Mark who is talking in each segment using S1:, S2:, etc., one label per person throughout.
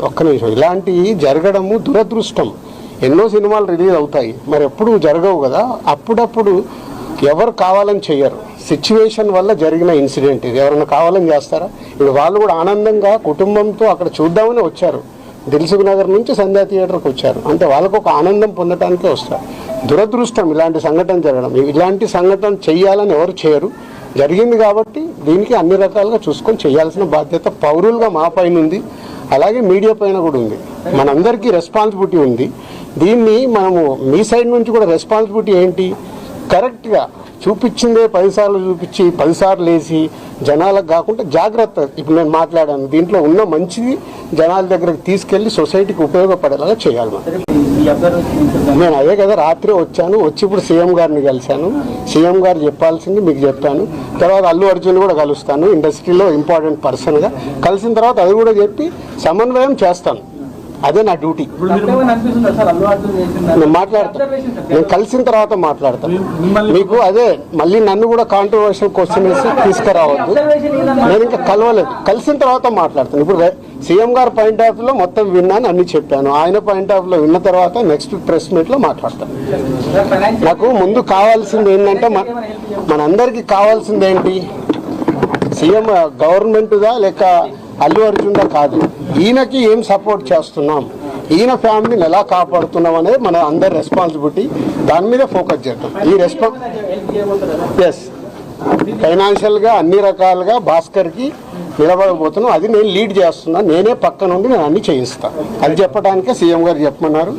S1: ఒక్క నిమిషం, ఇలాంటివి జరగడము దురదృష్టం. ఎన్నో సినిమాలు రిలీజ్ అవుతాయి, మరి ఎప్పుడు జరగవు కదా. అప్పుడప్పుడు ఎవరు కావాలని చెయ్యరు, సిచ్యువేషన్ వల్ల జరిగిన ఇన్సిడెంట్ ఇది. ఎవరైనా కావాలని చేస్తారా? ఇప్పుడు వాళ్ళు కూడా ఆనందంగా కుటుంబంతో అక్కడ చూద్దామని వచ్చారు. దిల్సుఖ్ నగర్ నుంచి సంధ్యా థియేటర్కి వచ్చారు, అంటే వాళ్ళకు ఒక ఆనందం పొందడానికే వస్తారు. దురదృష్టం ఇలాంటి సంఘటన జరగడం. ఇలాంటి సంఘటన చెయ్యాలని ఎవరు చేయరు, జరిగింది కాబట్టి దీనికి అన్ని రకాలుగా చూసుకొని చేయాల్సిన బాధ్యత పౌరులుగా మా పైన ఉంది, అలాగే మీడియా పైన కూడా ఉంది. మనందరికీ రెస్పాన్సిబిలిటీ ఉంది. దీన్ని మనము మీ సైడ్ నుంచి కూడా రెస్పాన్సిబిలిటీ ఏంటి, కరెక్ట్గా చూపించిందే 10 సార్లు చూపించి 10 సార్లు వేసి జనాలకు కాకుండా జాగ్రత్త. ఇప్పుడు నేను మాట్లాడాను, దీంట్లో ఉన్న మంచిది జనాల దగ్గరకు తీసుకెళ్లి సొసైటీకి ఉపయోగపడేలాగా చేయాలి. నేను అదే కదా రాత్రి వచ్చాను, వచ్చి ఇప్పుడు సీఎం గారిని కలిశాను. సీఎం గారు చెప్పాల్సింది మీకు చెప్పాను. తర్వాత అల్లు అర్జున్ కూడా కలుస్తాను, ఇండస్ట్రీలో ఇంపార్టెంట్ పర్సన్గా. కలిసిన తర్వాత అది కూడా చెప్పి సమన్వయం చేస్తాను. అదే నా డ్యూటీ. నేను మాట్లాడతాను, నేను కలిసిన తర్వాత మాట్లాడతాను. మీకు అదే మళ్ళీ నన్ను కూడా కాంట్రవర్షియల్ క్వశ్చన్ వేసి తీసుకురావద్దు. నేను ఇంకా కలవలేదు, కలిసిన తర్వాత మాట్లాడతాను. ఇప్పుడు సీఎం గారు పాయింట్ ఆఫ్ వ్యూలో మొత్తం విన్నాను, అన్ని చెప్పాను. ఆయన పాయింట్ ఆఫ్ వ్యూలో విన్న తర్వాత నెక్స్ట్ ప్రెస్ మీట్లో మాట్లాడతాను. నాకు ముందు కావాల్సింది ఏంటంటే, మనందరికీ కావాల్సింది ఏంటి, సీఎం గవర్నమెంట్దా లేక అల్లు అర్జున్దా కాదు, ఈయనకి ఏం సపోర్ట్ చేస్తున్నాం, ఈయన ఫ్యామిలీని ఎలా కాపాడుతున్నాం అనేది మన అందరి రెస్పాన్సిబిలిటీ. దాని మీద ఫోకస్ చేద్దాం. ఈ ఎస్ ఫైనాన్షియల్గా అన్ని రకాలుగా భాస్కర్కి నిలబడబోతున్నాం. అది నేను లీడ్ చేస్తున్నాను, నేనే పక్క నుండి నేను అన్ని చేయిస్తాను. అది చెప్పడానికే సీఎం గారు చెప్పమన్నారు.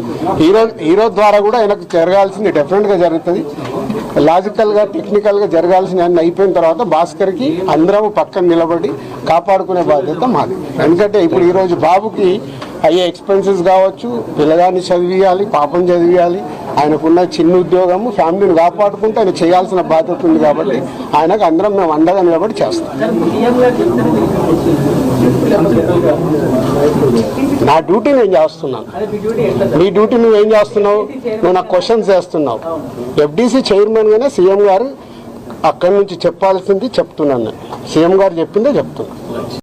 S1: ఈరోజు ద్వారా కూడా ఆయనకు జరగాల్సింది డెఫినెట్గా జరుగుతుంది. లాజికల్గా టెక్నికల్గా జరగాల్సిన అన్ని అయిపోయిన తర్వాత భాస్కర్కి అందరం పక్కన నిలబడి కాపాడుకునే బాధ్యత మాది. ఎందుకంటే ఇప్పుడు ఈరోజు బాబుకి అయ్యే ఎక్స్పెన్సెస్ కావచ్చు, పిల్లగాన్ని చదివియాలి, పాపం చదివియాలి, ఆయనకున్న చిన్న ఉద్యోగము, ఫ్యామిలీని కాపాడుకుంటూ ఆయన చేయాల్సిన బాధ్యత ఉంది. కాబట్టి ఆయనకు అందరం మేము అండగా నిలబడి చేస్తాం. నా డ్యూటీ నేను చేస్తున్నాను, నీ డ్యూటీ నువ్వేం చేస్తున్నావు? నువ్వు నాకు క్వశ్చన్స్ చేస్తున్నావు. ఎఫ్డీసీ చైర్మన్గానే సీఎం గారు అక్కడి నుంచి చెప్పాల్సింది చెప్తున్నాను. సీఎం గారు చెప్పిందే చెప్తున్నాను.